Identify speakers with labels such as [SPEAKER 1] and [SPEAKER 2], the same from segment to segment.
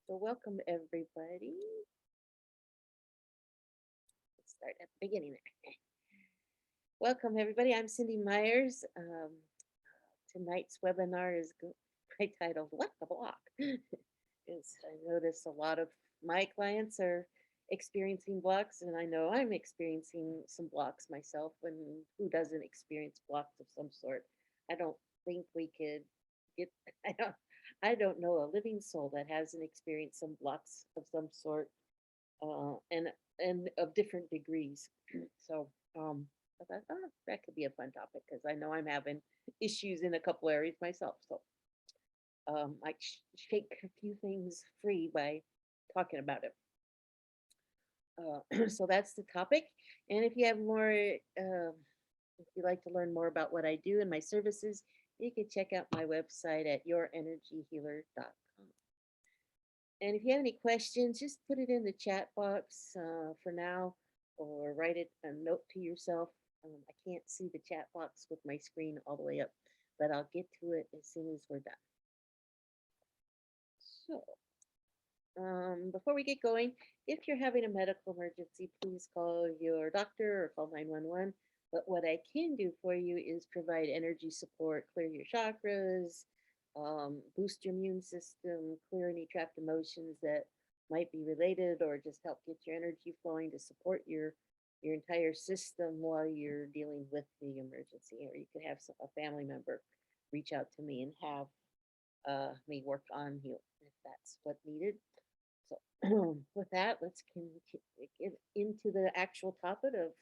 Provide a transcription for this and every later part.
[SPEAKER 1] So welcome everybody. Let's start at the beginning there. Welcome everybody. I'm Cindy Myers. Tonight's webinar is titled "What the Block." Is I notice a lot of my clients are experiencing blocks, and I know I'm experiencing some blocks myself. And who doesn't experience blocks of some sort? I don't think we could get. I don't. I don't know a living soul that hasn't experienced some blocks of some sort uh, and and of different degrees. So I thought, oh, that could be a fun topic because I know I'm having issues in a couple areas myself. So I shake a few things free by talking about it. So that's the topic. And if you have more, if you'd like to learn more about what I do and my services, you can check out my website at yourenergyhealer.com. And if you have any questions, just put it in the chat box for now or write it a note to yourself. I can't see the chat box with my screen all the way up, but I'll get to it as soon as we're done. So, before we get going, if you're having a medical emergency, please call your doctor or call 911. But what I can do for you is provide energy support, clear your chakras, boost your immune system, clear any trapped emotions that might be related, or just help get your energy flowing to support your entire system while you're dealing with the emergency. Or you could have a family member reach out to me and have me work on you if that's what needed. So with that, let's get into the actual topic of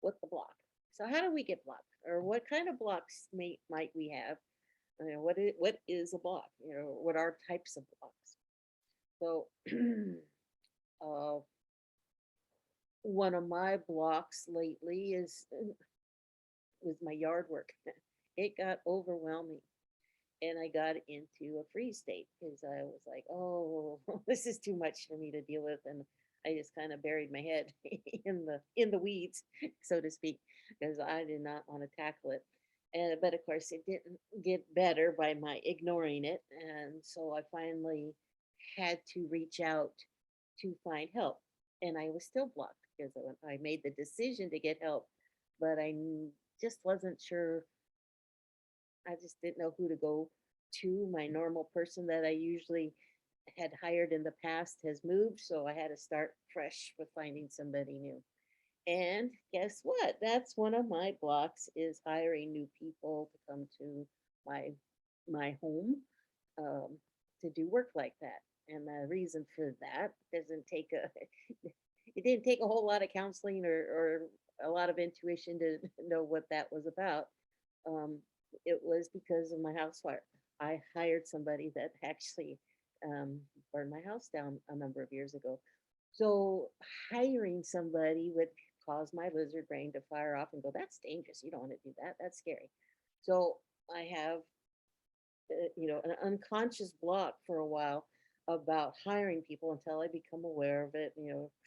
[SPEAKER 1] what the block. So how do we get blocked, or what kind of blocks might we have? What is a block? What are types of blocks? So uh, one of my blocks lately is was my yard work. It got overwhelming, and I got into a freeze state because I was like, oh, this is too much for me to deal with, and I just kind of buried my head in the weeds, so to speak, because I did not want to tackle it. And but of course, it didn't get better by my ignoring it, and so I finally had to reach out to find help, and I was still blocked because I made the decision to get help, but just wasn't sure. I just didn't know who to go to. My normal person that I usually had hired in the past has moved, so I had to start fresh with finding somebody new. And guess what? That's one of my blocks is hiring new people to come to my my home um, to do work like that. And the reason for that doesn't take a it didn't take a whole lot of counseling or a lot of intuition to know what that was about. Um, it was because of my house fire. I hired somebody that actually burned my house down a number of years ago. So hiring somebody would cause my lizard brain to fire off and go, "That's dangerous. You don't want to do that. That's scary." So I have, an unconscious block for a while about hiring people until I become aware of it.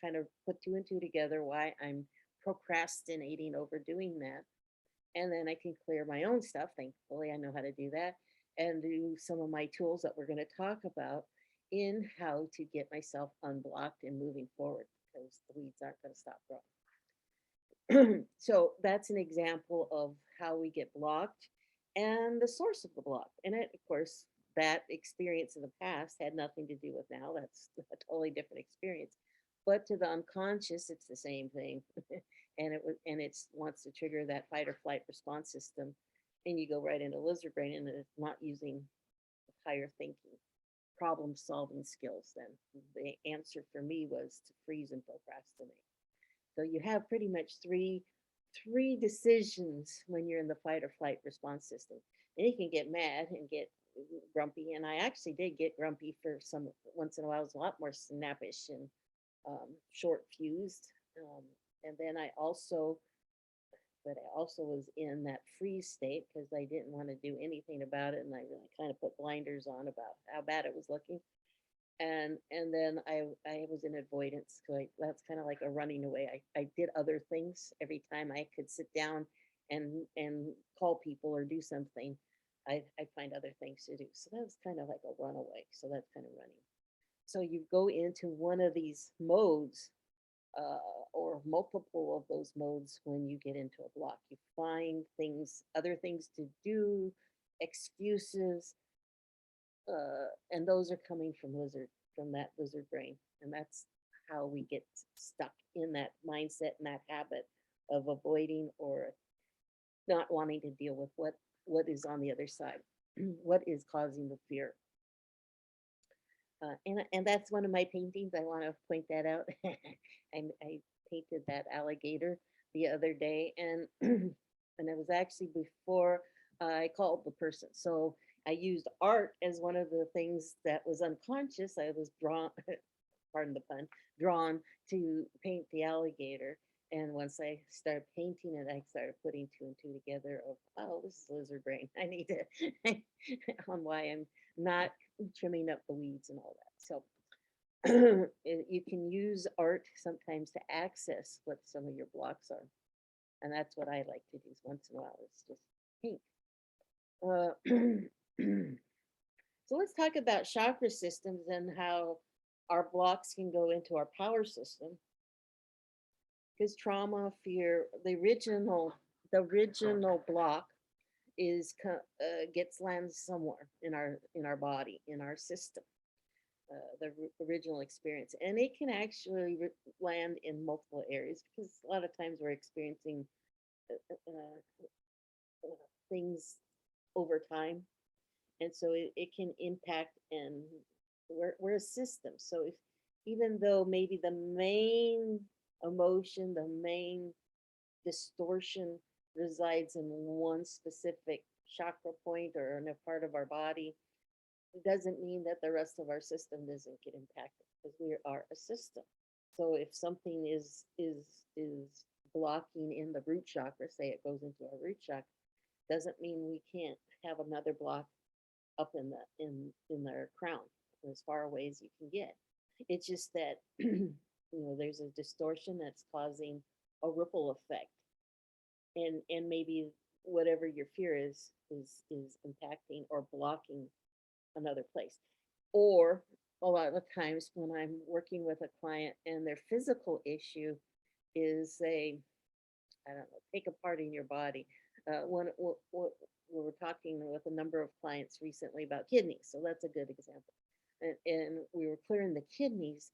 [SPEAKER 1] Kind of put two and two together why I'm procrastinating over doing that, and then I can clear my own stuff. Thankfully, I know how to do that and do some of my tools that we're going to talk about in how to get myself unblocked and moving forward because the weeds aren't going to stop growing. So that's an example of how we get blocked and the source of the block. And of course, that experience in the past had nothing to do with now. That's a totally different experience. But to the unconscious, it's the same thing. And it's wants to trigger that fight or flight response system. And you go right into lizard brain and it's not using higher thinking, problem solving skills. Then the answer for me was to freeze and procrastinate. So you have pretty much three decisions when you're in the fight or flight response system. Then you can get mad and get grumpy, and I actually did get grumpy for some once in a while. I was a lot more snappish and short fused. And then I also was in that freeze state because I didn't want to do anything about it, and I really kind of put blinders on about how bad it was looking. And then I was in avoidance. So that's kind of like a running away. I did other things every time I could sit down and call people or do something. I'd find other things to do. So that was kind of like a runaway. So that's kind of running. So you go into one of these modes, or multiple of those modes when you get into a block. You find things, other things to do, excuses, and those are coming from that lizard brain, and that's how we get stuck in that mindset and that habit of avoiding or not wanting to deal with what is on the other side, what is causing the fear. And that's one of my paintings. I want to point that out. I painted that alligator the other day, and and it was actually before I called the person. So I used art as one of the things that was unconscious. I was drawn, pardon the pun, drawn to paint the alligator. And once I started painting it, I started putting two and two together of, oh, this is lizard brain. I need to on why I'm not trimming up the weeds and all that. So you can use art sometimes to access what some of your blocks are. And that's what I like to do once in a while. It's just paint. So let's talk about chakra systems and how our blocks can go into our power system. Because trauma, fear, the original block gets landed somewhere in our body, in our system, original experience, and it can actually land in multiple areas because a lot of times we're experiencing things over time, and so it can impact, and we're a system. So if, even though maybe the main emotion, the main distortion resides in one specific chakra point or in a part of our body, it doesn't mean that the rest of our system doesn't get impacted because we are a system. So if something is blocking in the root chakra, say it goes into our root chakra, doesn't mean we can't have another block up in their crown, as far away as you can get. It's just that there's a distortion that's causing a ripple effect, and maybe whatever your fear is impacting or blocking another place. Or a lot of times when I'm working with a client and their physical issue is a, I don't know, take a part in your body. We were talking with a number of clients recently about kidneys, so that's a good example. And we were clearing the kidneys,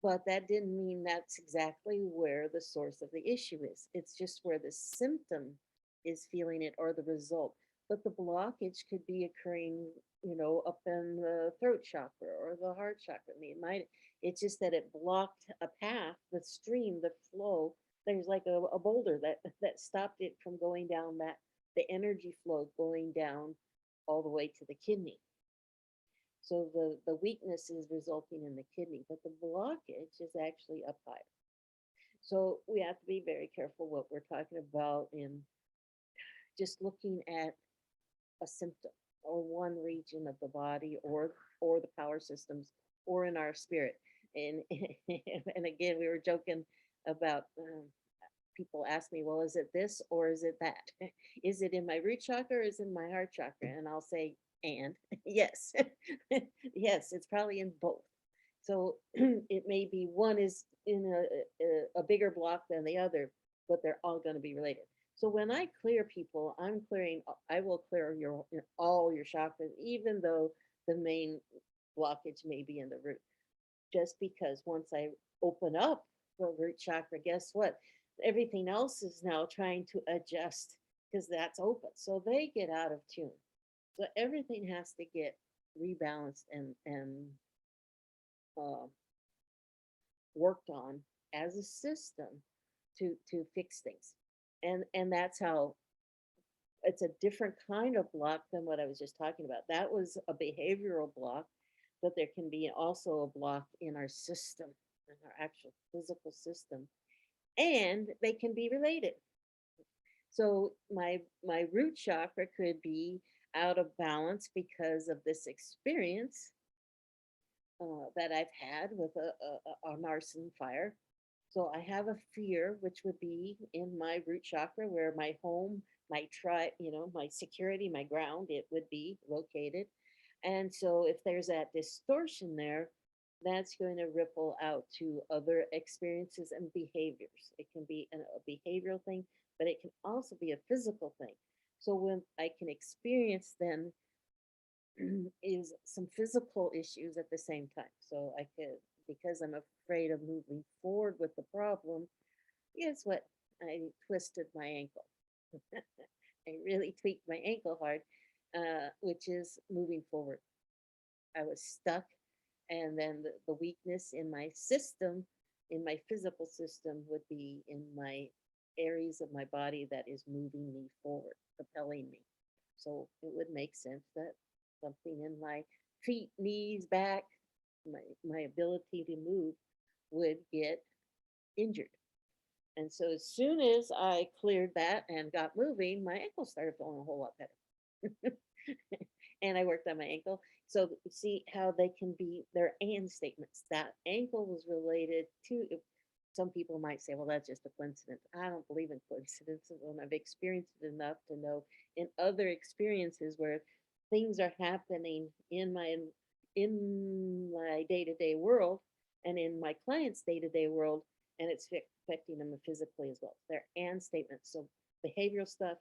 [SPEAKER 1] but that didn't mean that's exactly where the source of the issue is. It's just where the symptom is feeling it or the result. But the blockage could be occurring, up in the throat chakra or the heart chakra. It's just that it blocked a path, the stream, the flow. There's like a boulder that stopped it from going down, that the energy flow going down all the way to the kidney. So the weakness is resulting in the kidney, but the blockage is actually up higher. So we have to be very careful what we're talking about in just looking at a symptom or one region of the body or the power systems or in our spirit. And and again, we were joking about people ask me, well, is it this or is it that? Is it in my root chakra or is it in my heart chakra? And I'll say, and yes, yes, it's probably in both. So it may be one is in a bigger block than the other, but they're all going to be related. So when I clear people, I will clear all your chakras, even though the main blockage may be in the root. Just because once I open up the root chakra, guess what? Everything else is now trying to adjust because that's open. So they get out of tune. So everything has to get rebalanced and uh, worked on as a system to fix things. And that's how it's a different kind of block than what I was just talking about. That was a behavioral block, but there can be also a block in our system, in our actual physical system, and they can be related. So my root chakra could be out of balance because of this experience that I've had with an arson fire. So I have a fear, which would be in my root chakra, where my home, my security, my ground, it would be located. And so if there's that distortion there, that's going to ripple out to other experiences and behaviors. It can be a behavioral thing, but it can also be a physical thing. So when I can experience then is some physical issues at the same time. So I could, because I'm afraid of moving forward with the problem, guess what? I twisted my ankle. I really tweaked my ankle hard, which is moving forward. I was stuck, and then the weakness in my system, in my physical system, would be in my areas of my body that is moving me forward, propelling me. So it would make sense that something in my feet, knees, back, my ability to move would get injured. And so as soon as I cleared that and got moving, my ankle started feeling a whole lot better. And I worked on my ankle. So see how they can be their and statements. That ankle was related to, some people might say, well, that's just a coincidence. I don't believe in coincidences when I've experienced it enough to know in other experiences where things are happening in my day-to-day world and in my clients' day-to-day world, and it's affecting them physically as well. They're and statements. So behavioral stuff,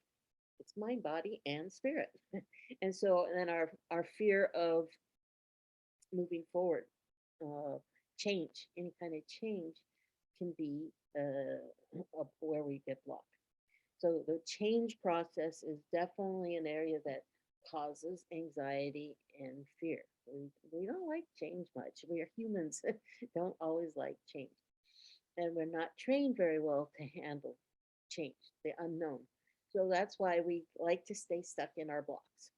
[SPEAKER 1] it's mind, body, and spirit. And so then our fear of moving forward, uh, change, any kind of change can be where we get blocked. So the change process is definitely an area that causes anxiety and fear. We don't like change much. We are humans, don't always like change. And we're not trained very well to handle change, the unknown. So that's why we like to stay stuck in our blocks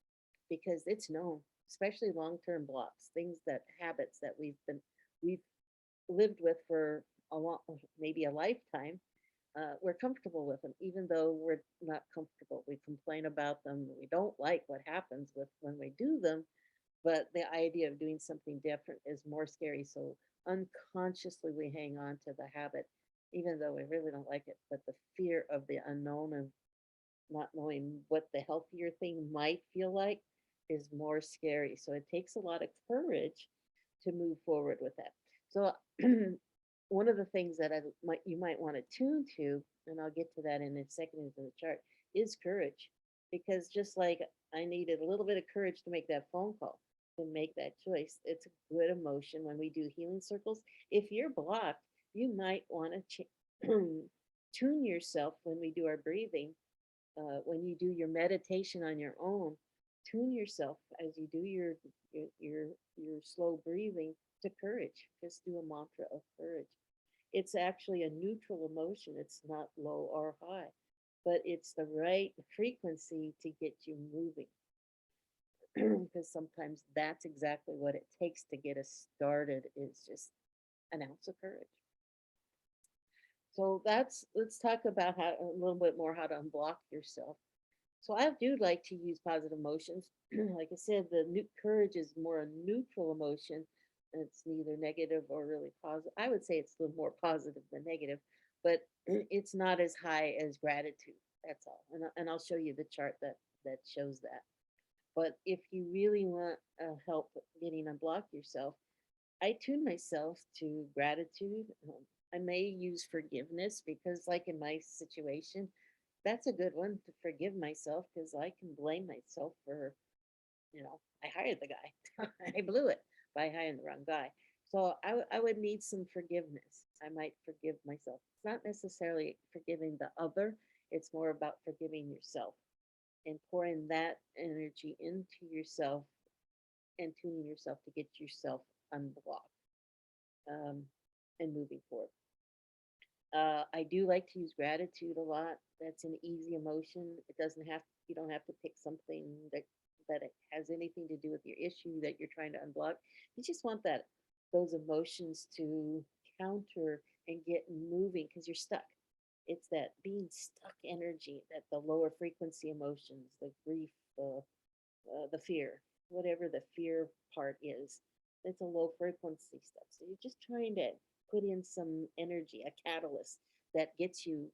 [SPEAKER 1] because it's known, especially long-term blocks, things that habits that we've lived with for a long, maybe a lifetime. We're comfortable with them, even though we're not comfortable. We complain about them. We don't like what happens with when we do them, but the idea of doing something different is more scary. So unconsciously we hang on to the habit, even though we really don't like it. But the fear of the unknown and not knowing what the healthier thing might feel like is more scary. So it takes a lot of courage to move forward with that. So one of the things that you might want to tune to, and I'll get to that in a second into the chart, is courage. Because just like I needed a little bit of courage to make that phone call, to make that choice, it's a good emotion when we do healing circles. If you're blocked, you might want to tune yourself when we do our breathing, when you do your meditation on your own, tune yourself as you do your your, your slow breathing to courage. Just do a mantra of courage. It's actually a neutral emotion. It's not low or high, but it's the right frequency to get you moving. Because sometimes that's exactly what it takes to get us started is just an ounce of courage. So let's talk about how a little bit more how to unblock yourself. So I do like to use positive emotions. Like I said, the new courage is more a neutral emotion. It's neither negative or really positive. I would say it's a little more positive than negative, but it's not as high as gratitude. That's all. And I'll show you the chart that shows that. But if you really want help getting unblock yourself, I tune myself to gratitude. I may use forgiveness because, like in my situation, that's a good one to forgive myself because I can blame myself for, I hired the guy. I blew it by hiring the wrong guy. So I would need some forgiveness. I might forgive myself. It's not necessarily forgiving the other, it's more about forgiving yourself and pouring that energy into yourself and tuning yourself to get yourself unblocked, um, and moving forward. I do like to use gratitude a lot. That's an easy emotion. It doesn't have you don't have to pick something that it has anything to do with your issue that you're trying to unblock. You just want those emotions to counter and get moving because you're stuck. It's that being stuck energy, that the lower frequency emotions, the grief, the fear, whatever the fear part is. It's a low frequency stuff. So you're just trying to put in some energy, a catalyst that gets you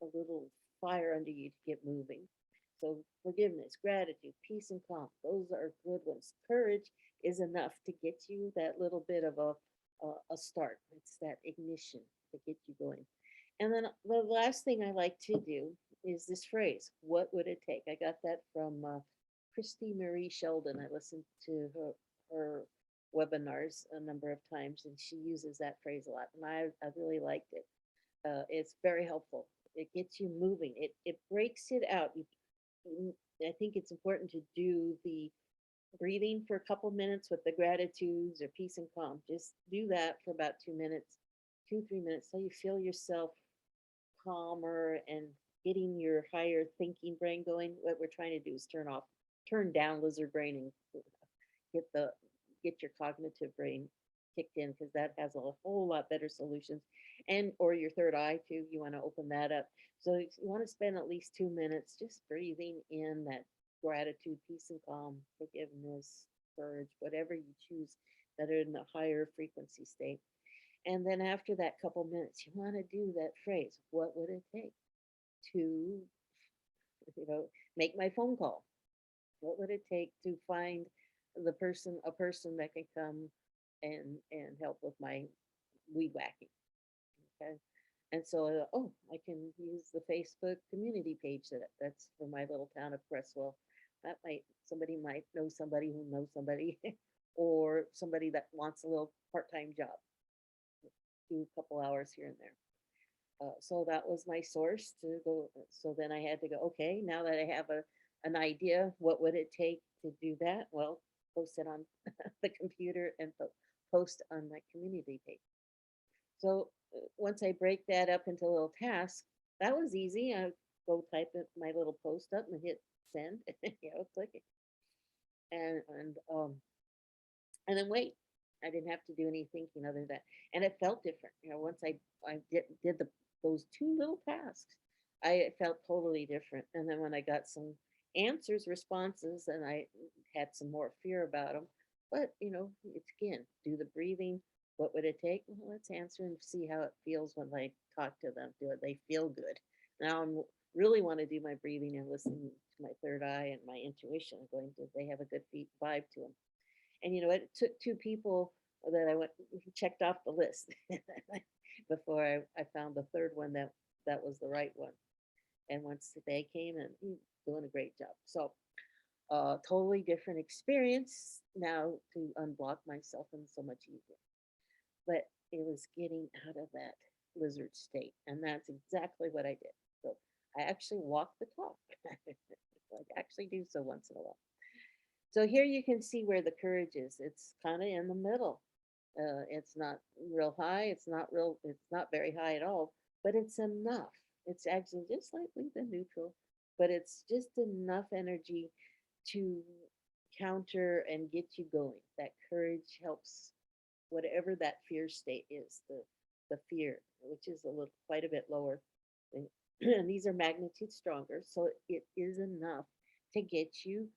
[SPEAKER 1] a little fire under you to get moving. So forgiveness, gratitude, peace, and calm. Those are good ones. Courage is enough to get you that little bit of a start. It's that ignition to get you going. And then the last thing I like to do is this phrase, what would it take? I got that from Christy Marie Sheldon. I listened to her webinars a number of times, and she uses that phrase a lot. And I really liked it. It's very helpful. It gets you moving. It breaks it out. I think it's important to do the breathing for a couple minutes with the gratitudes or peace and calm. Just do that for about 2 minutes, 2, 3 minutes, so you feel yourself calmer and getting your higher thinking brain going. What we're trying to do is turn down lizard brain and get the get your cognitive brain kicked in, because that has a whole lot better solutions. And or your third eye too, you want to open that up. So you want to spend at least 2 minutes just breathing in that gratitude, peace and calm, forgiveness, courage, whatever you choose that are in the higher frequency state. And then after that couple minutes, you want to do that phrase, what would it take to, you know, make my phone call? What would it take to find a person that can come and help with my weed whacking? Okay. And so, oh, I can use the Facebook community page that's for my little town of Cresswell. That might somebody might know somebody who knows somebody, or somebody that wants a little part-time job, do a couple hours here and there. So that was my source to go. So then I had to go, okay, now that I have an idea, what would it take to do that? Well, post it on the computer and post on my community page. So once I break that up into little tasks, that was easy. I go type it, my little post up and hit send, click it. And and then wait. I didn't have to do any thinking other than that. And it felt different. Once I did those two little tasks, I felt totally different. And then when I got some answers, responses, and I had some more fear about them. But, it's again, do the breathing. What would it take? Well, let's answer and see how it feels when I talk to them. Do they feel good? Now I really want to do my breathing and listen to my third eye and my intuition. Going, do they have a good vibe to them? And it took two people that I went checked off the list before I found the third one that was the right one. And once the day came, and doing a great job. So totally different experience now to unblock myself, and so much easier. But it was getting out of that lizard state, and that's exactly what I did. So I actually walk the talk. I actually do so once in a while. So here you can see where the courage is. It's kind of in the middle. It's not real high. It's not very high at all, but it's enough. It's actually just slightly the neutral, but it's just enough energy to counter and get you going. That courage helps whatever that fear state is, the fear, which is quite a bit lower. And these are magnitude stronger, so it is enough to get you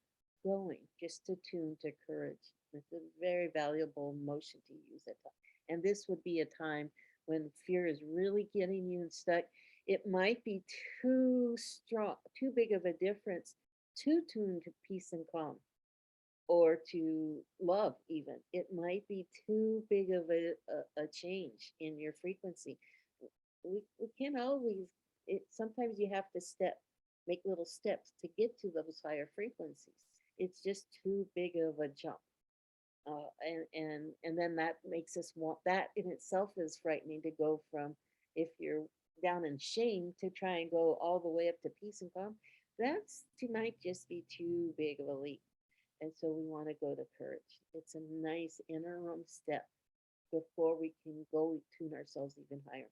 [SPEAKER 1] going, just to tune to courage. It's a very valuable emotion to use at times. And this would be a time when fear is really getting you stuck. It might be too strong, too big of a difference to tune to peace and calm, or to love even. It might be too big of a change in your frequency. We can't always, sometimes you have to make little steps to get to those higher frequencies. It's just too big of a jump. And then that makes us want, that in itself is frightening, to go from, if you're down in shame, to try and go all the way up to peace and calm. Might just be too big of a leap. And so we want to go to courage. It's a nice interim step before we can go tune ourselves even higher.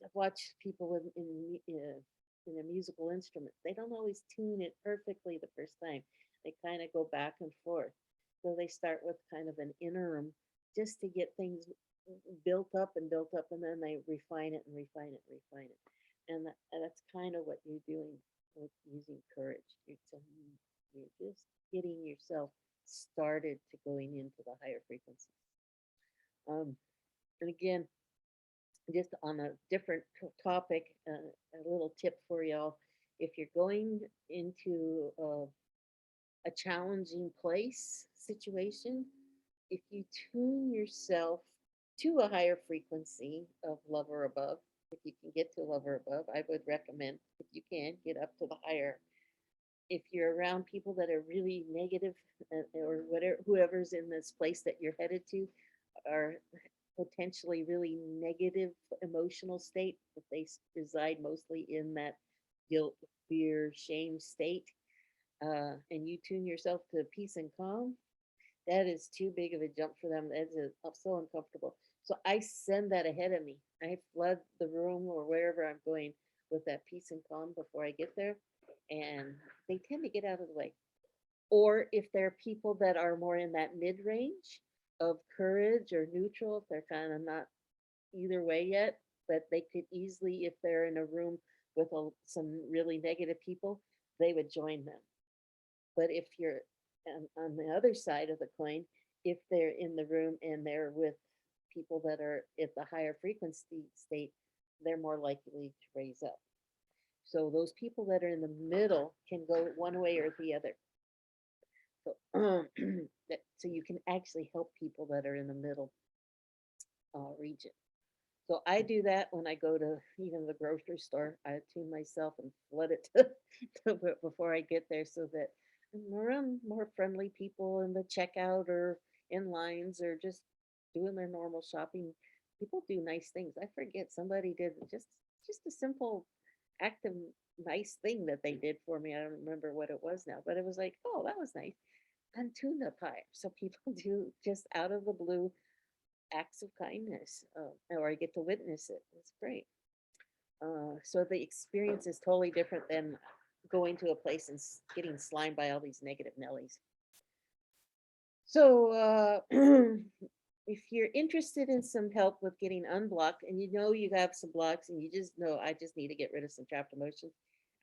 [SPEAKER 1] I've watched people in a musical instrument. They don't always tune it perfectly the first time. They kind of go back and forth. So they start with kind of an interim, just to get things built up, and then they refine it and refine it and refine it. And that's kind of what you're doing with using courage. You're just getting yourself started to going into the higher frequencies. And again, just on a different topic, a little tip for y'all. If you're going into a challenging place situation, if you tune yourself to a higher frequency of love or above, if you can get to love or above, I would recommend, if you can, get up to the higher. If you're around people that are really negative, or whatever, whoever's in this place that you're headed to are potentially really negative emotional state, if they reside mostly in that guilt, fear, shame state, and you tune yourself to peace and calm, that is too big of a jump for them. That's so uncomfortable. So I send that ahead of me. I flood the room or wherever I'm going with that peace and calm before I get there. And they tend to get out of the way. Or if there are people that are more in that mid range of courage or neutral, if they're kind of not either way yet, but they could easily, if they're in a room with some really negative people, they would join them. But if you're on the other side of the coin, if they're in the room and they're with people that are at the higher frequency state, they're more likely to raise up. So those people that are in the middle can go one way or the other. So, so you can actually help people that are in the middle region. So I do that when I go to even the grocery store. I tune myself and flood it to before I get there, so that I'm around more friendly people in the checkout or in lines or just doing their normal shopping. People do nice things. I forget, somebody did just a simple act of nice thing that they did for me. I don't remember what it was now, but it was like, oh, that was nice. I'm tuned up higher. So people do just out of the blue acts of kindness, or I get to witness it. It's great. So the experience is totally different than going to a place and getting slimed by all these negative Nellies. So if you're interested in some help with getting unblocked, and you know you have some blocks, and you just know I just need to get rid of some trapped emotions,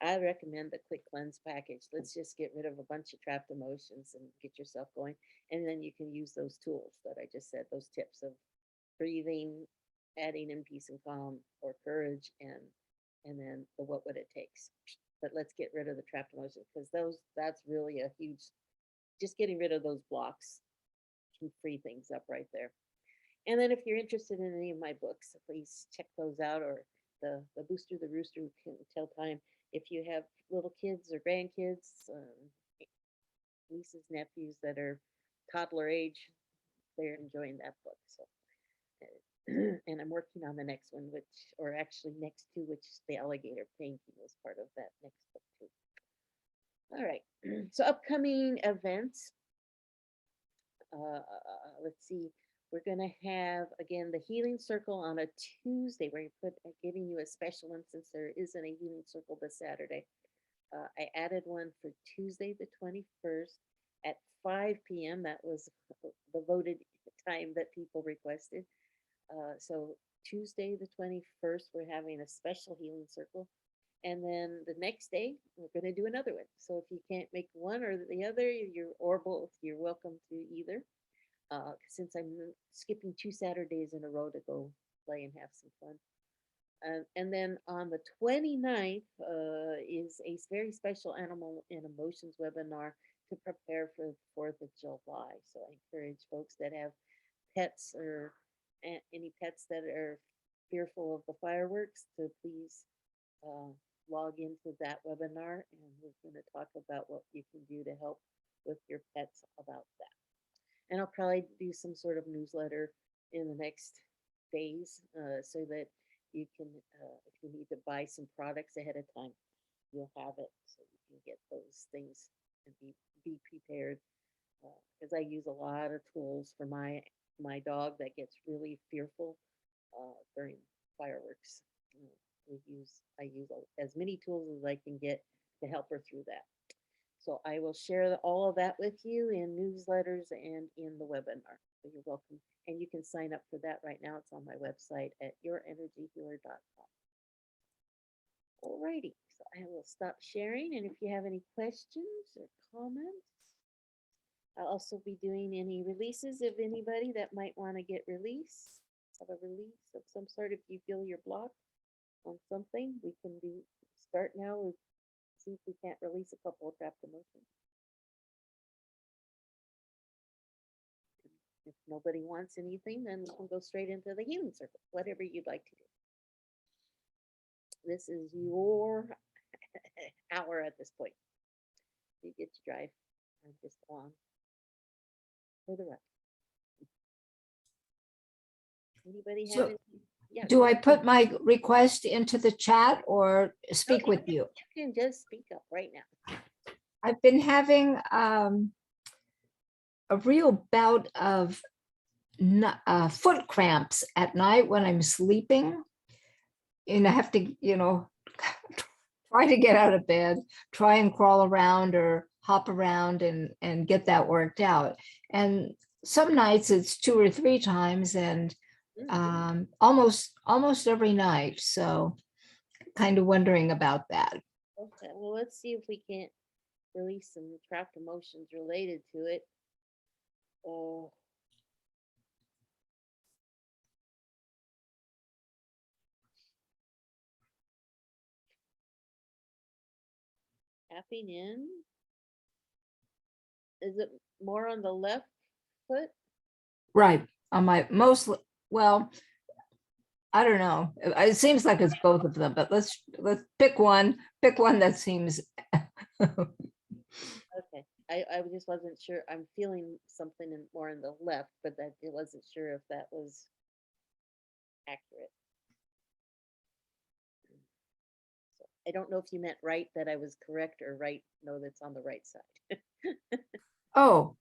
[SPEAKER 1] I recommend the quick cleanse package. Let's just get rid of a bunch of trapped emotions and get yourself going. And then you can use those tools that I just said, those tips of breathing, adding in peace and calm or courage, and then the what would it takes. But let's get rid of the trapped emotions, because that's really a huge, just getting rid of those blocks can free things up right there. And then if you're interested in any of my books, please check those out, or the Booster the Rooster can tell time. If you have little kids or grandkids, nieces, nephews that are toddler age, they're enjoying that book. So and I'm working on the next one, which, or actually next two, which is the alligator painting was part of that next book too. All right. So upcoming events. Let's see. We're gonna have again the healing circle on a Tuesday. We're giving you a special one since there isn't a healing circle this Saturday. I added one for Tuesday the 21st at 5 p.m. That was the voted time that people requested. So Tuesday the 21st, we're having a special healing circle. And then the next day, we're going to do another one. So if you can't make one or the other, or both, you're welcome to either. Since I'm skipping 2 Saturdays in a row to go play and have some fun. And then on the 29th is a very special animal and emotions webinar to prepare for the 4th of July. So I encourage folks that have pets or any pets that are fearful of the fireworks to please uh, log into that webinar, and we're going to talk about what you can do to help with your pets about that. And I'll probably do some sort of newsletter in the next days, so that you can, if you need to buy some products ahead of time, you'll have it so you can get those things and be prepared. Because I use a lot of tools for my dog that gets really fearful during fireworks. I use as many tools as I can get to help her through that. So I will share all of that with you in newsletters and in the webinar. So you're welcome. And you can sign up for that right now. It's on my website at yourenergyhealer.com. Alrighty, so I will stop sharing. And if you have any questions or comments, I'll also be doing any releases of anybody that might want to get have a release of some sort. If you feel you're blocked on something, we can start now with see if we can't release a couple of trapped emotions. If nobody wants anything, then we'll go straight into the healing circle, whatever you'd like to do. This is your hour at this point. You get to drive. I'm just along for the ride. Anybody have
[SPEAKER 2] So,
[SPEAKER 1] any? Yeah.
[SPEAKER 2] do I put my request into the chat or speak with you?
[SPEAKER 1] You can just speak up right now.
[SPEAKER 2] I've been having a real bout of foot cramps at night when I'm sleeping. And I have to, try to get out of bed, try and crawl around or hop around and get that worked out. And some nights it's 2 or 3 times and almost every night. So kind of wondering about that.
[SPEAKER 1] Okay, well, let's see if we can't release some trapped emotions related to it. Oh. Tapping in. Is it more on the left foot?
[SPEAKER 2] Right. On my well, I don't know. It seems like it's both of them, but let's pick one that seems.
[SPEAKER 1] Okay, I just wasn't sure. I'm feeling something more in the left, but that it wasn't sure if that was accurate. So I don't know if you meant right that I was correct or right. No, that's on the right side.
[SPEAKER 2] Oh.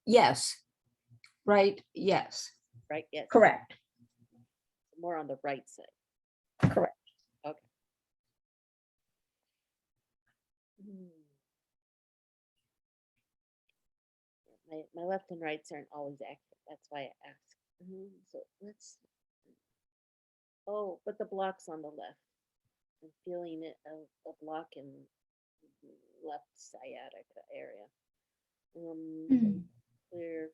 [SPEAKER 2] Yes. Right. Yes.
[SPEAKER 1] Right. Yes.
[SPEAKER 2] Correct.
[SPEAKER 1] More on the right side.
[SPEAKER 2] Correct.
[SPEAKER 1] Okay. My left and rights aren't always accurate. That's why I asked. So let's. Oh, but the block's on the left. I'm feeling it a block in left sciatica area. Clear.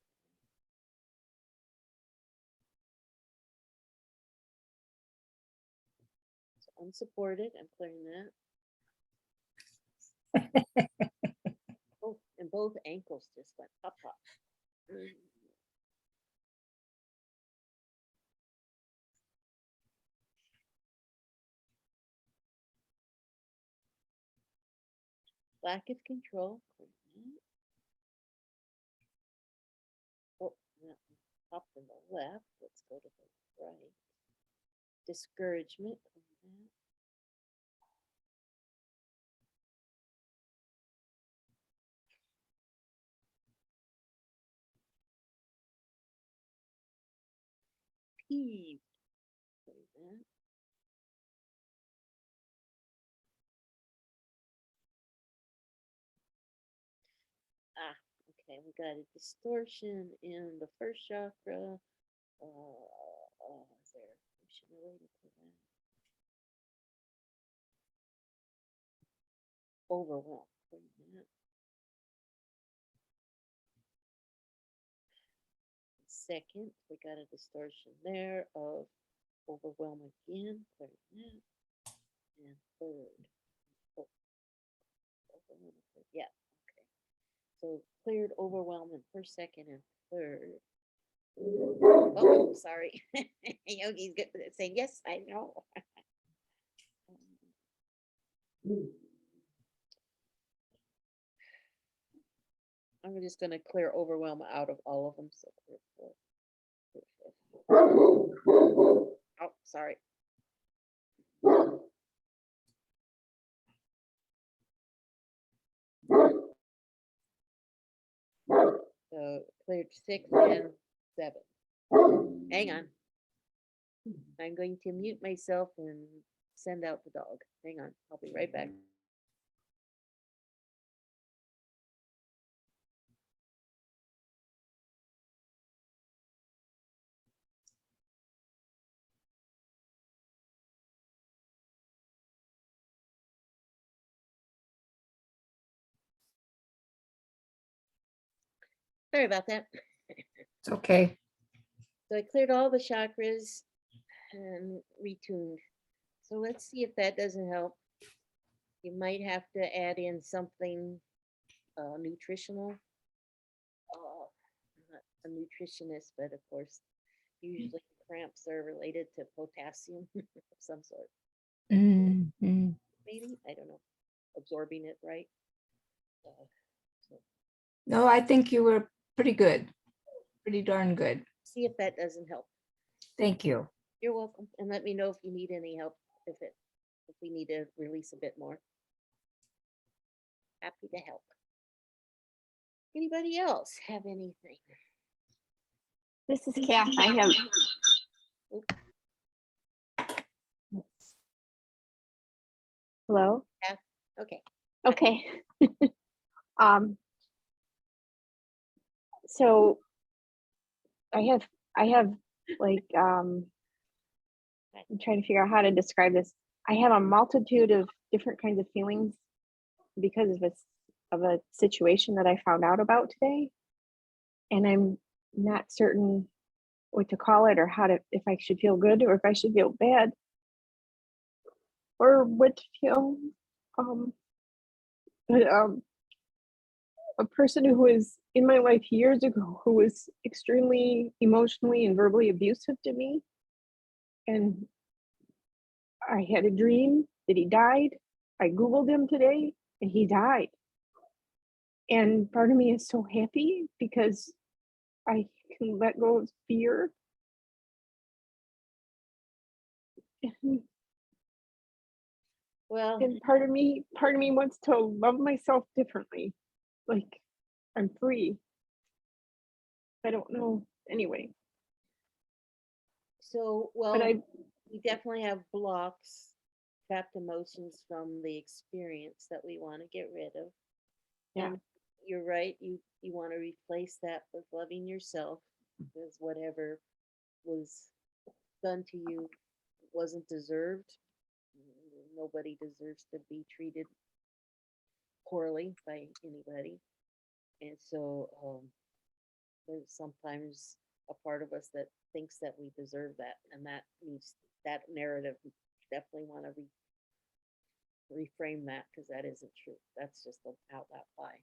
[SPEAKER 1] So unsupported. I'm clearing that. Oh, and both ankles just went pop pop. Lack of control. Oh, no, up from the left. Let's go to the right. Discouragement. Peeved. Ah, okay, we got a distortion in the first chakra. Is there emotion related to that? Overwhelm. Second, we got a distortion there of overwhelm again. And third. Oh, yeah, okay. So cleared overwhelm in first, second, and third. Oh, sorry. Yogi's good at saying, yes, I know. I'm just going to clear overwhelm out of all of them. So clear four. Oh, sorry. So cleared 6 and 7. Hang on. I'm going to mute myself and send out the dog. Hang on. I'll be right back. Sorry about that.
[SPEAKER 2] It's okay.
[SPEAKER 1] So I cleared all the chakras and retuned. So let's see if that doesn't help. You might have to add in something nutritional. I'm not a nutritionist, but of course, usually cramps are related to potassium of some sort.
[SPEAKER 2] Mhm.
[SPEAKER 1] Maybe, I don't know, absorbing it right. Uh, so
[SPEAKER 2] No, I think you were pretty good, pretty darn good.
[SPEAKER 1] see if that doesn't help.
[SPEAKER 2] Thank you.
[SPEAKER 1] You're welcome, and let me know if you need any help, if we need to release a bit more. Happy to help. Anybody else have anything?
[SPEAKER 3] This is Kath. I have. Hello?
[SPEAKER 1] Okay,
[SPEAKER 3] Okay. Um, so I have like, I'm trying to figure out how to describe this. I have a multitude of different kinds of feelings because of a situation that I found out about today. And I'm not certain what to call it, or if I should feel good or if I should feel bad, or what to feel. Um, but a person who was in my life years ago who was extremely emotionally and verbally abusive to me. And I had a dream that he died. I Googled him today and he died. And part of me is so happy because I can let go of fear. And,
[SPEAKER 1] well,
[SPEAKER 3] and part of me wants to love myself differently. Like I'm free. I don't know. Anyway,
[SPEAKER 1] so,
[SPEAKER 3] but
[SPEAKER 1] well, we definitely have blocks, trapped emotions from the experience that we want to get rid of.
[SPEAKER 3] Yeah.
[SPEAKER 1] And you're right, you want to replace that with loving yourself, because whatever was done to you wasn't deserved. Nobody deserves to be treated poorly by anybody. And so there's sometimes a part of us that thinks that we deserve that, and that needs that narrative. Definitely want to reframe that, because that isn't true. That's just an outlet lie.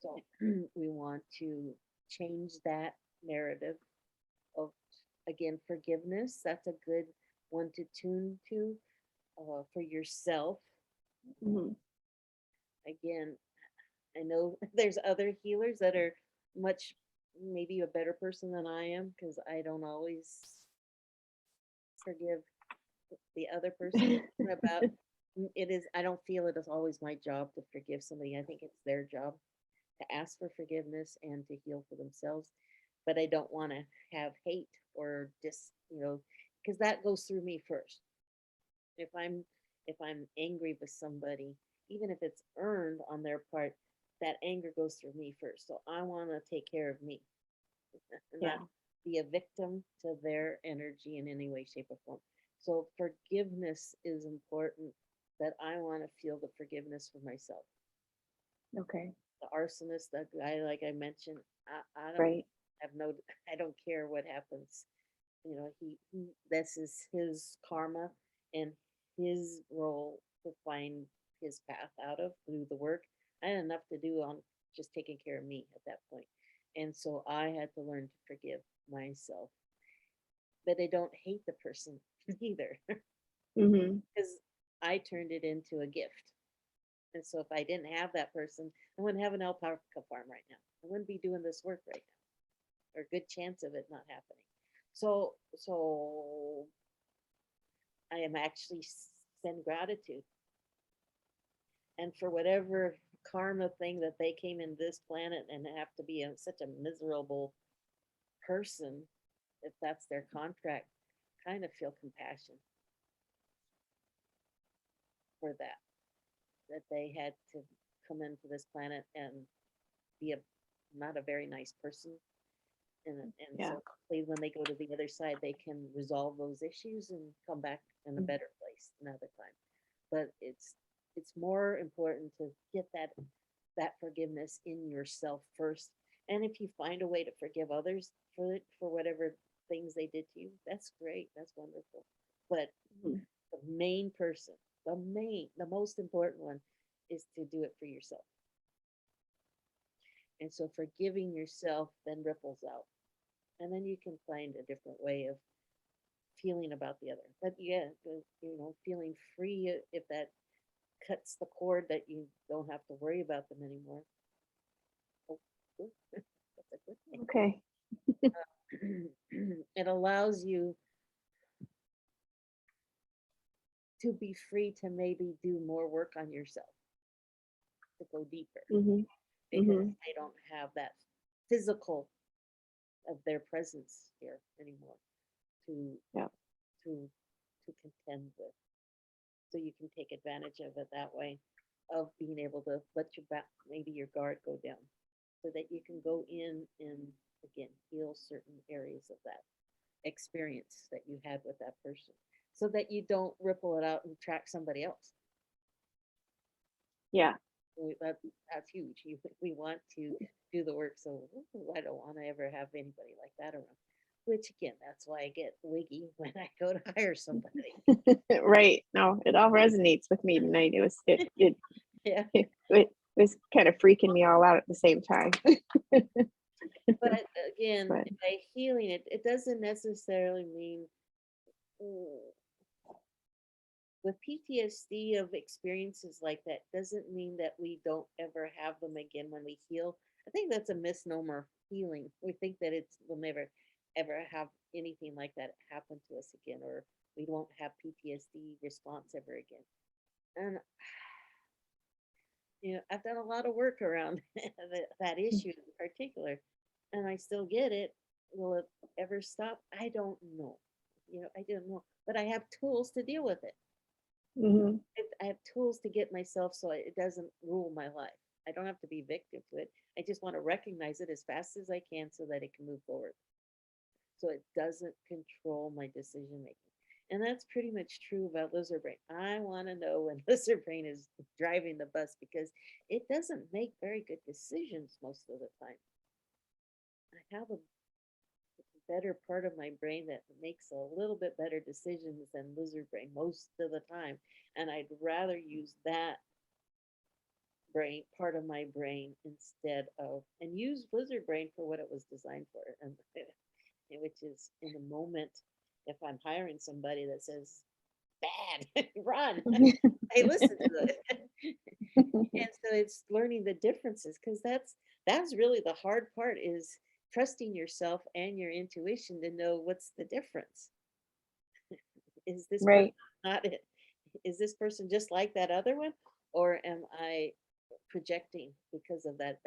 [SPEAKER 1] So we want to change that narrative of, again, forgiveness. That's a good one to tune to for yourself.
[SPEAKER 3] mhm.
[SPEAKER 1] Again, I know there's other healers that are much, maybe a better person than I am, because I don't always forgive the other person about it. Is, I don't feel it is always my job to forgive somebody. I think it's their job to ask for forgiveness and to heal for themselves. But I don't want to have hate or because that goes through me first. If I'm angry with somebody, even if it's earned on their part, that anger goes through me first. So I want to take care of me and
[SPEAKER 3] Yeah.
[SPEAKER 1] not be a victim to their energy in any way, shape, or form. So forgiveness is important, that I want to feel the forgiveness for myself.
[SPEAKER 3] Okay.
[SPEAKER 1] The arsonist, that guy, like I mentioned, I don't
[SPEAKER 3] Right.
[SPEAKER 1] have no, I don't care what happens. He this is his karma and his role to find his path out of through the work. I had enough to do on just taking care of me at that point. And so I had to learn to forgive myself. But I don't hate the person either,
[SPEAKER 3] Hmm.
[SPEAKER 1] because I turned it into a gift. And so if I didn't have that person, I wouldn't have an alpaca farm right now. I wouldn't be doing this work right now, or a good chance of it not happening. So I am actually send gratitude, and for whatever karma thing that they came in this planet and have to be such a miserable person, if that's their contract, kind of feel compassion for that they had to come into this planet and be a not a very nice person. And
[SPEAKER 3] Yeah.
[SPEAKER 1] so hopefully when they go to the other side, they can resolve those issues and come back in a
[SPEAKER 3] Mm.
[SPEAKER 1] better place another time. But it's more important to get that forgiveness in yourself first. And if you find a way to forgive others for whatever things they did to you, that's great. That's wonderful. But
[SPEAKER 3] Mhm.
[SPEAKER 1] The main person, the most important one is to do it for yourself. And so forgiving yourself then ripples out. And then you can find a different way of feeling about the other. But yeah, feeling free if that cuts the cord that you don't have to worry about them anymore. Oh, good. That's a good thing.
[SPEAKER 3] Okay.
[SPEAKER 1] It allows you to be free to maybe do more work on yourself, to go deeper,
[SPEAKER 3] Hmm.
[SPEAKER 1] because
[SPEAKER 3] Mhm.
[SPEAKER 1] they don't have that physical of their presence here anymore to
[SPEAKER 3] Yeah.
[SPEAKER 1] to to contend with. So you can take advantage of it that way, of being able to let your back, maybe your guard go down, so that you can go in and again heal certain areas of that experience that you had with that person, so that you don't ripple it out and track somebody else.
[SPEAKER 3] Yeah.
[SPEAKER 1] That's huge. We want to do the work, so I don't want to ever have anybody like that around. Which again, that's why I get wiggy when I go to hire somebody.
[SPEAKER 3] Right. No, it all resonates with me tonight.
[SPEAKER 1] Yeah,
[SPEAKER 3] It was kind of freaking me all out at the same time.
[SPEAKER 1] but again,
[SPEAKER 3] But
[SPEAKER 1] by healing it, it doesn't necessarily mean with PTSD of experiences like that doesn't mean that we don't ever have them again when we heal. I think that's a misnomer, healing. We think that we'll never ever have anything like that happen to us again, or we won't have PTSD response ever again. And I've done a lot of work around that issue in particular, and I still get it. Will it ever stop? I don't know. I don't know, but I have tools to deal with it.
[SPEAKER 3] mhm.
[SPEAKER 1] I have tools to get myself so it doesn't rule my life. I don't have to be victim to it. I just want to recognize it as fast as I can so that it can move forward. So it doesn't control my decision making. And that's pretty much true about lizard brain. I want to know when lizard brain is driving the bus because it doesn't make very good decisions most of the time. I have a better part of my brain that makes a little bit better decisions than lizard brain most of the time. And I'd rather use that part of my brain instead of, and use lizard brain for what it was designed for. And which is in the moment, if I'm hiring somebody that says, bad, run, hey, listen to it. And so it's learning the differences, because that's really the hard part, is trusting yourself and your intuition to know what's the difference. Is this person
[SPEAKER 3] Right.
[SPEAKER 1] not it? Is this person just like that other one? Or am I projecting because of that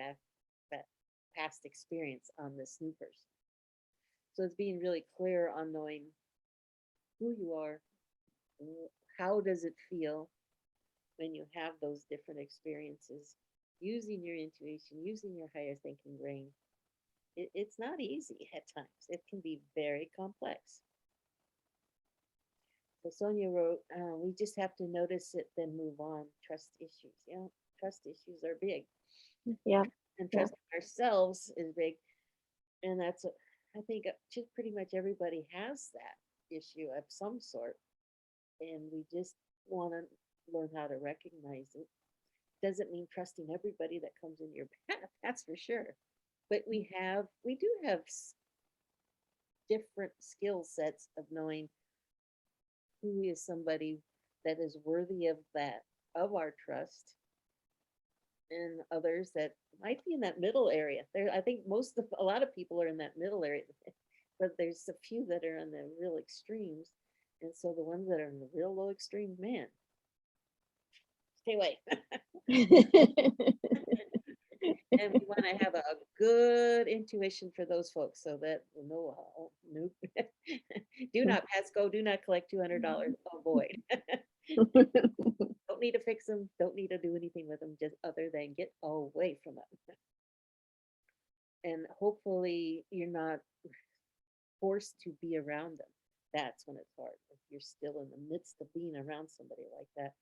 [SPEAKER 1] past experience on this new person? So it's being really clear on knowing who you are, how does it feel when you have those different experiences, using your intuition, using your higher thinking brain. It's not easy at times. It can be very complex. So Sonia wrote, we just have to notice it, then move on. Trust issues. Trust issues are big.
[SPEAKER 3] Yeah.
[SPEAKER 1] And
[SPEAKER 3] Yeah.
[SPEAKER 1] trusting ourselves is big. And I think just pretty much everybody has that issue of some sort. And we just want to learn how to recognize it. Doesn't mean trusting everybody that comes in your path, that's for sure. But we do have different skill sets of knowing who is somebody that is worthy of our trust, and others that might be in that middle area. I think a lot of people are in that middle area, but there's a few that are in the real extremes. And so the ones that are in the real low extreme, man, stay away. And we want to have a good intuition for those folks, so that no, nope. Do not pass go, do not collect $200, avoid. Don't need to fix them, don't need to do anything with them, just other than get away from them. And hopefully you're not forced to be around them. That's when it's hard. If you're still in the midst of being around somebody like that,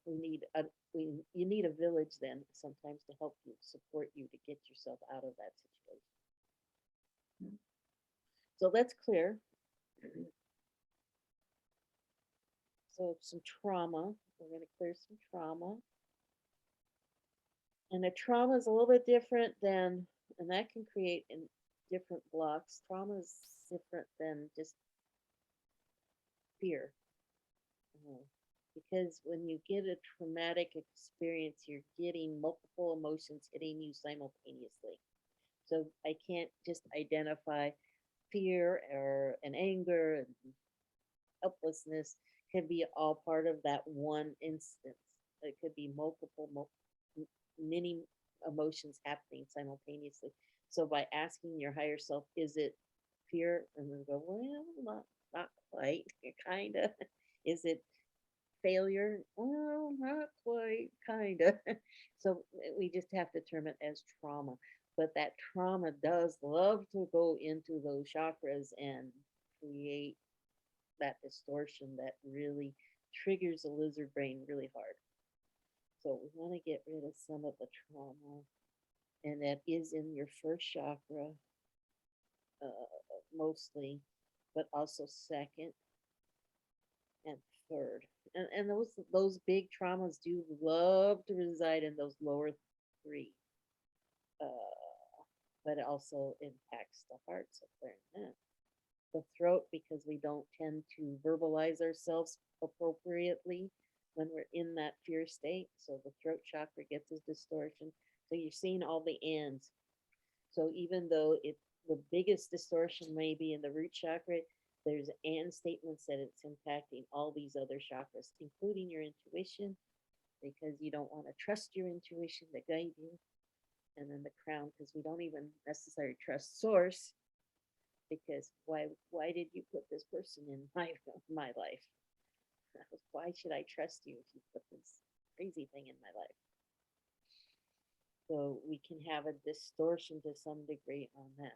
[SPEAKER 1] you need a village then sometimes to help you, support you, to get yourself out of that situation. So that's clear. So some trauma. We're going to clear some trauma. And a trauma is a little bit different than, and that can create in different blocks. Trauma is different than just fear. Uh, because when you get a traumatic experience, you're getting multiple emotions hitting you simultaneously. So I can't just identify fear or an anger and helplessness can be all part of that one instance. It could be many emotions happening simultaneously. So by asking your higher self, is it fear? And then go, well, not quite, kind of. Is it failure? Well, not quite, kind of. So we just have to term it as trauma. But that trauma does love to go into those chakras and create that distortion that really triggers the lizard brain really hard. So we want to get rid of some of the trauma, and that is in your first chakra, mostly, but also second and third. And those big traumas do love to reside in those lower three, but it also impacts the heart. So clearing that. The throat, because we don't tend to verbalize ourselves appropriately when we're in that fear state. So the throat chakra gets a distortion. So you're seeing all the ands. So even though the biggest distortion may be in the root chakra, there's and statements that it's impacting all these other chakras, including your intuition, because you don't want to trust your intuition to guide you. And then the crown, because we don't even necessarily trust source, because why did you put this person in my life? Why should I trust you if you put this crazy thing in my life? So we can have a distortion to some degree on that.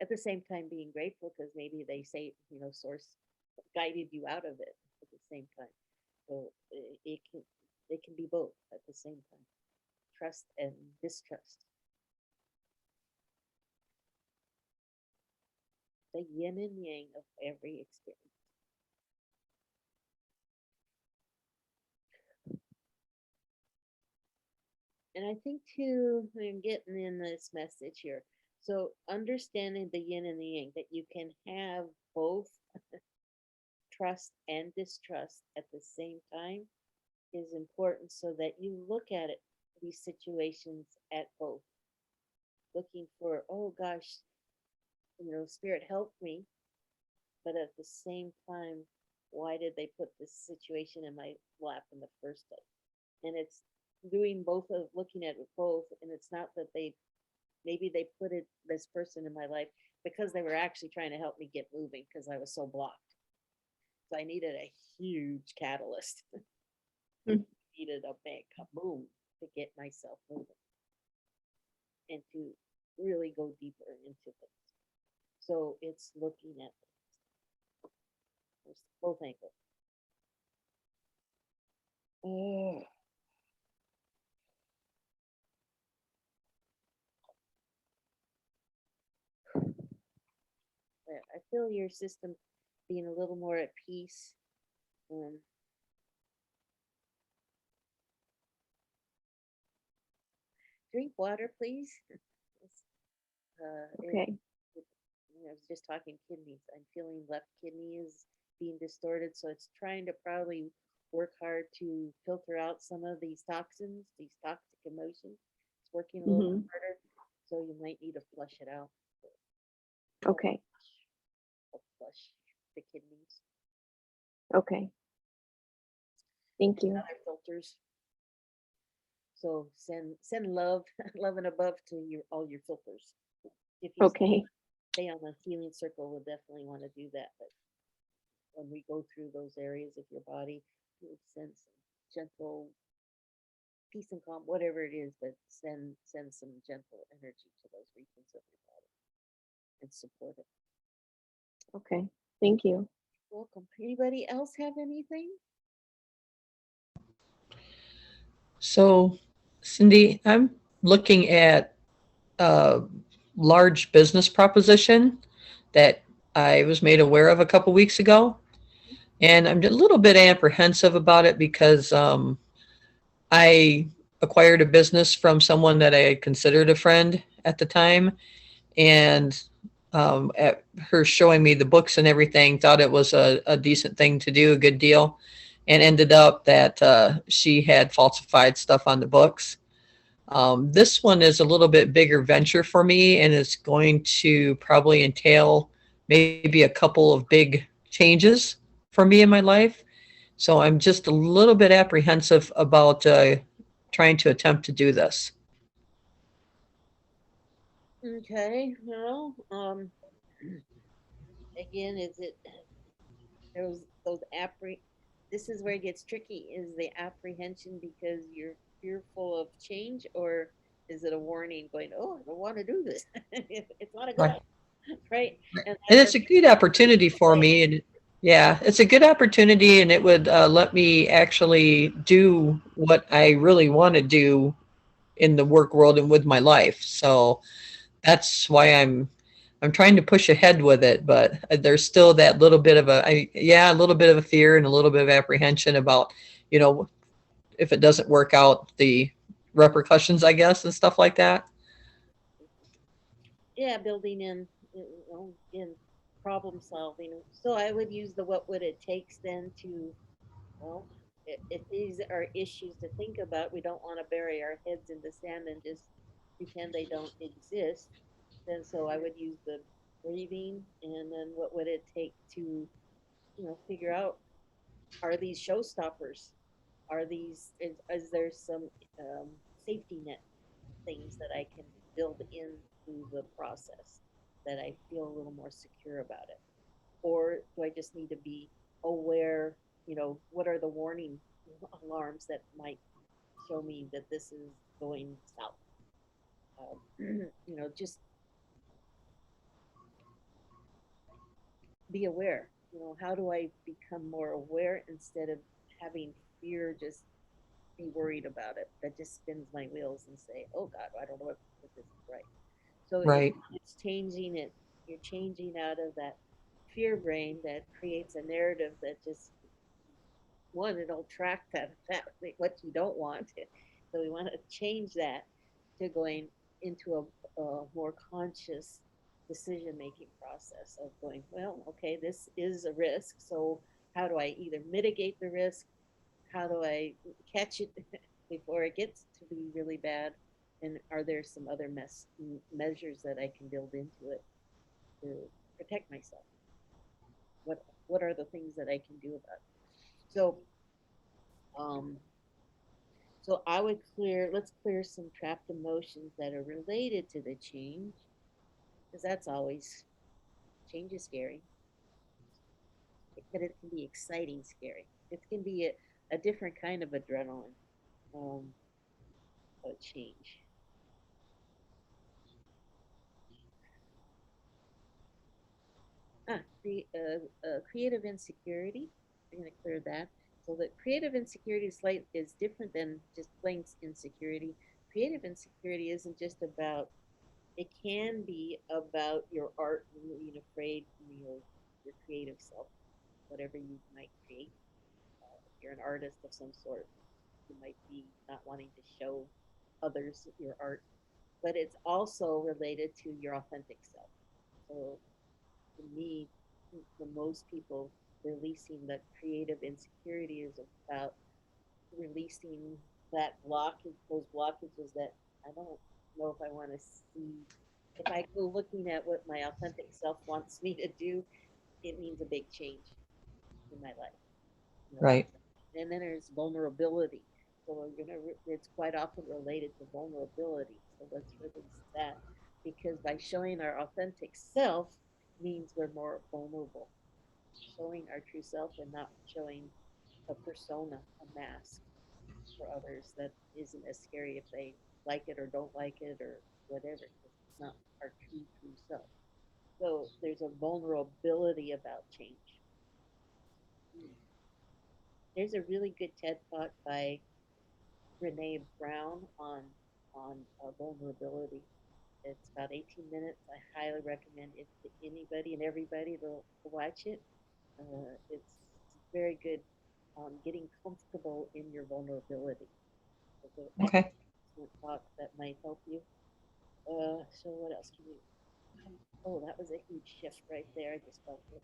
[SPEAKER 1] At the same time, being grateful because maybe they say, source guided you out of it at the same time. So it can be both at the same time, trust and distrust. The yin and yang of every experience. And I think too, I'm getting in this message here. So understanding the yin and the yang, that you can have both trust and distrust at the same time is important, so that you look at it, these situations at both. Looking for, oh gosh, spirit help me. But at the same time, why did they put this situation in my lap in the first place? And it's doing both of looking at it both. And it's not that maybe they put this person in my life because they were actually trying to help me get moving because I was so blocked. So I needed a huge catalyst. Needed a big kaboom to get myself moving and to really go deeper into things. So it's looking at both angles. Oh. I feel your system being a little more at peace. Drink water, please.
[SPEAKER 3] Okay.
[SPEAKER 1] I was just talking kidneys. I'm feeling left kidney is being distorted, so it's trying to probably work hard to filter out some of these toxins, these toxic emotions. It's working a little harder, so you might need to flush it out.
[SPEAKER 3] Okay.
[SPEAKER 1] Flush the kidneys.
[SPEAKER 3] Okay. Thank you.
[SPEAKER 1] Other filters. So send love, love and above to all your filters. If you stay on the healing circle, we'll definitely want to do that. But when we go through those areas of your body, you would send some gentle peace and calm, whatever it is, but send some gentle energy to those regions of your body and support it.
[SPEAKER 3] Okay. Thank you.
[SPEAKER 1] Welcome. Anybody else have anything?
[SPEAKER 4] So, Cindy, I'm looking at a large business proposition that I was made aware of a couple weeks ago. And I'm a little bit apprehensive about it because I acquired a business from someone that I considered a friend at the time. And at her showing me the books and everything, thought it was a decent thing to do, a good deal, and ended up that she had falsified stuff on the books. This one is a little bit bigger venture for me, and it's going to probably entail maybe a couple of big changes for me in my life. So I'm just a little bit apprehensive about trying to attempt to do this.
[SPEAKER 1] Okay, well, again, is it those this is where it gets tricky. Is the apprehension because you're fearful of change, or is it a warning going, oh, I don't want to do this? It's not a good
[SPEAKER 4] Right.
[SPEAKER 1] idea, right? And
[SPEAKER 4] And
[SPEAKER 1] that's
[SPEAKER 4] it's a good opportunity for me. And yeah, it's a good opportunity, and it would let me actually do what I really want to do in the work world and with my life. So that's why I'm trying to push ahead with it, but there's still that little bit of a little bit of a fear and a little bit of apprehension about, you know, if it doesn't work out, the repercussions, I guess, and stuff like that.
[SPEAKER 1] yeah, building in, in problem solving. So I would use the what would it takes then to, well, if these are issues to think about, we don't want to bury our heads in the sand and just pretend they don't exist. Then so I would use the breathing, and then what would it take to, figure out, are these showstoppers? Are is there some um, safety net things that I can build into the process that I feel a little more secure about it? Or do I just need to be aware, what are the warning alarms that might show me that this is going south? Just be aware. How do I become more aware instead of having fear just be worried about it? That just spins my wheels and say, oh God, I don't know if this is right. So
[SPEAKER 4] Right.
[SPEAKER 1] it's changing it. You're changing out of that fear brain that creates a narrative that just, one, it'll track that what you don't want. So we want to change that to going into a more conscious decision making process of going, well, okay, this is a risk. So how do I either mitigate the risk? How do I catch it before it gets to be really bad? And are there some other measures that I can build into it to protect myself? What are the things that I can do about it? So um, so I would let's clear some trapped emotions that are related to the change, because that's always, change is scary, but it can be exciting scary. It can be a different kind of adrenaline, um, change. Creative insecurity. We're going to clear that. So that creative insecurity is different than just plain insecurity. Creative insecurity isn't just about. It can be about your art and being afraid from your creative self, whatever you might create. If you're an artist of some sort, you might be not wanting to show others your art, but it's also related to your authentic self. So to me, for most people, releasing that creative insecurity is about releasing that blockage, those blockages that I don't know if I want to see. If I go looking at what my authentic self wants me to do, it means a big change in my life.
[SPEAKER 4] Right.
[SPEAKER 1] And then there's vulnerability. So it's quite often related to vulnerability. So let's release that, because by showing our authentic self means we're more vulnerable. Showing our true self and not showing a persona, a mask for others that isn't as scary if they like it or don't like it or whatever, because it's not our true self. So there's a vulnerability about change. There's a really good TED talk by Brene Brown on vulnerability. It's about 18 minutes. I highly recommend it to anybody and everybody to watch it. It's very good getting comfortable in your vulnerability. So
[SPEAKER 4] Okay.
[SPEAKER 1] excellent thought that might help you. So what else can you? Oh, that was a huge shift right there. I just felt it.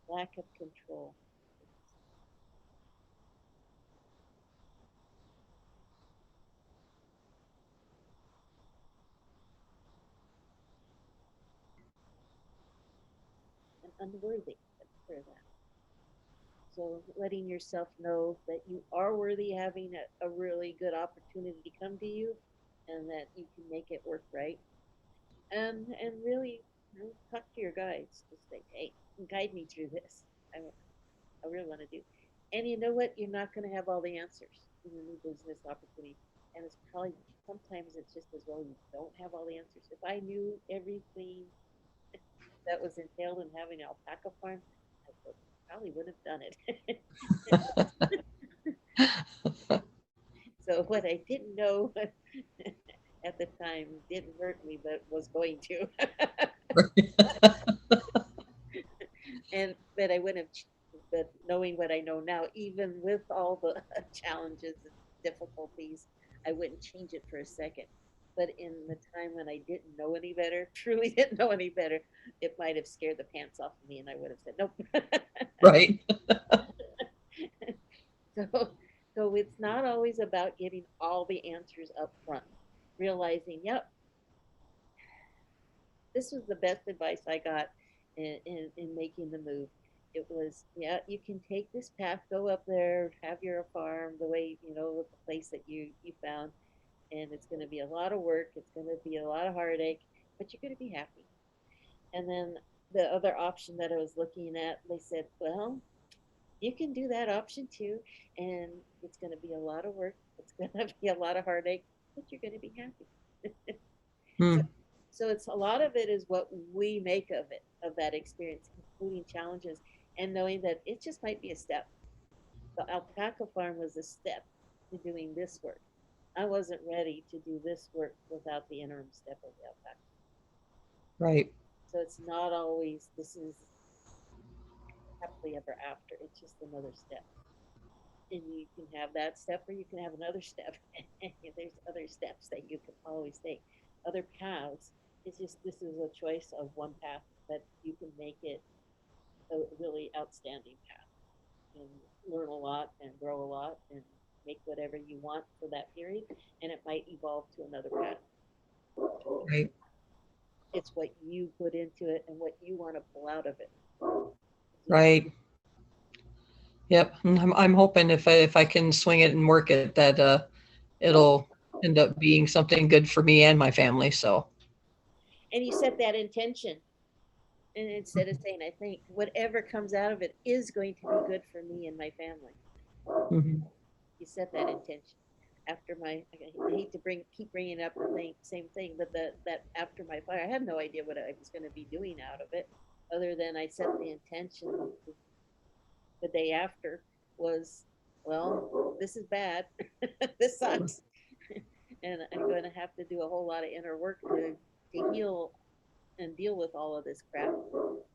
[SPEAKER 1] Lack of control. And unworthy for that. So letting yourself know that you are worthy, having a really good opportunity to come to you, and that you can make it work right. And really, talk to your guides. Just say, hey, guide me through this. I really want to do. And you know what? You're not going to have all the answers in a new business opportunity. And it's probably sometimes it's just as well you don't have all the answers. If I knew everything that was entailed in having an alpaca farm, I probably would have done it. So what I didn't know at the time didn't hurt me, but was going to. And but I wouldn't have. But knowing what I know now, even with all the challenges and difficulties, I wouldn't change it for a second. But in the time when I didn't know any better, truly didn't know any better, it might have scared the pants off of me, and I would have said nope.
[SPEAKER 4] Right.
[SPEAKER 1] So, so it's not always about getting all the answers up front. Realizing, yep, this was the best advice I got in making the move. It was, yeah, you can take this path, go up there, have your farm the way, the place that you found, and it's going to be a lot of work. It's going to be a lot of heartache, but you're going to be happy. And then the other option that I was looking at, they said, well, you can do that option too, and it's going to be a lot of work. It's going to be a lot of heartache, but you're going to be happy. So,
[SPEAKER 4] Hmm.
[SPEAKER 1] so it's a lot of it is what we make of it, of that experience, including challenges, and knowing that it just might be a step. The alpaca farm was a step to doing this work. I wasn't ready to do this work without the interim step of the alpaca.
[SPEAKER 4] Right.
[SPEAKER 1] So it's not always this is happily ever after. It's just another step. And you can have that step or you can have another step. There's other steps that you can always take, other paths. It's just this is a choice of one path, but you can make it a really outstanding path and learn a lot and grow a lot and make whatever you want for that period. And it might evolve to another path.
[SPEAKER 4] Right.
[SPEAKER 1] It's what you put into it and what you want to pull out of it.
[SPEAKER 4] Right. Yep. I'm hoping if I can swing it and work it that it'll end up being something good for me and my family. So.
[SPEAKER 1] And you set that intention. And instead of saying, I think whatever comes out of it is going to be good for me and my family.
[SPEAKER 4] Mhm.
[SPEAKER 1] You set that intention. After my, I hate to keep bringing up the same thing, but that after my fire, I had no idea what I was going to be doing out of it, other than I set the intention the day after was, well, this is bad, this sucks, and I'm going to have to do a whole lot of inner work to heal and deal with all of this crap.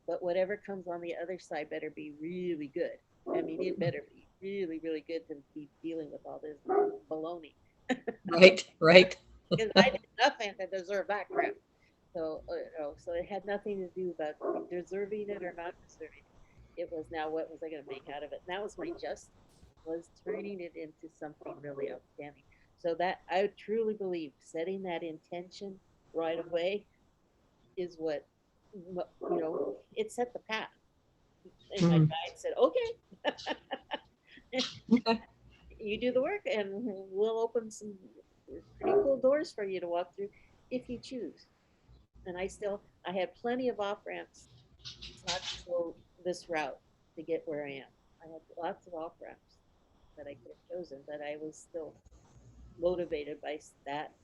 [SPEAKER 1] But whatever comes on the other side better be really good. I mean, it better be really, really good to be dealing with all this baloney.
[SPEAKER 4] Right. Right.
[SPEAKER 1] Because I did nothing to deserve that crap. So, so it had nothing to do about deserving it or not deserving it. It was now what was I going to make out of it? And that was my justice, was turning it into something really outstanding. So that I truly believe setting that intention right away is what it set the path. And my
[SPEAKER 4] Mhm.
[SPEAKER 1] guide said, okay,
[SPEAKER 4] Okay.
[SPEAKER 1] you do the work and we'll open some pretty cool doors for you to walk through if you choose. And I had plenty of off ramps not to go this route to get where I am. I had lots of off ramps that I could have chosen, but I was still motivated by that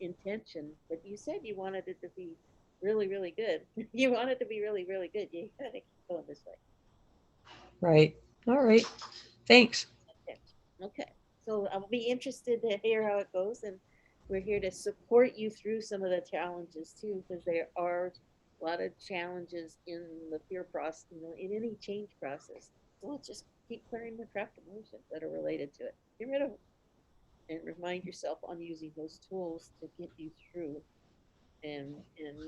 [SPEAKER 1] intention. But you said you wanted it to be really, really good. You want it to be really, really good. You gotta keep going this way.
[SPEAKER 4] Right. All right. Thanks.
[SPEAKER 1] Okay. So I'll be interested to hear how it goes, and we're here to support you through some of the challenges too, because there are a lot of challenges in the fear process, in any change process. So let's just keep clearing the trapped emotions that are related to it. Get rid of and remind yourself on using those tools to get you through and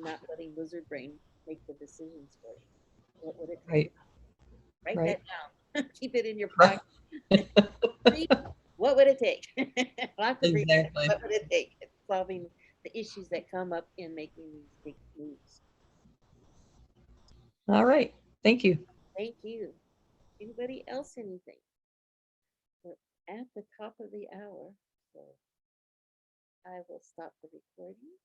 [SPEAKER 1] not letting lizard brain make the decisions for you. What would it take?
[SPEAKER 4] Right.
[SPEAKER 1] Write
[SPEAKER 4] Right.
[SPEAKER 1] that down. Keep it in your pocket. Read, what would it take? Lots of reading.
[SPEAKER 4] Exactly.
[SPEAKER 1] What would it take? Solving the issues that come up in making these big moves.
[SPEAKER 4] All right. Thank you.
[SPEAKER 1] Thank you. Anybody else anything? We're at the top of the hour, so I will stop the recording.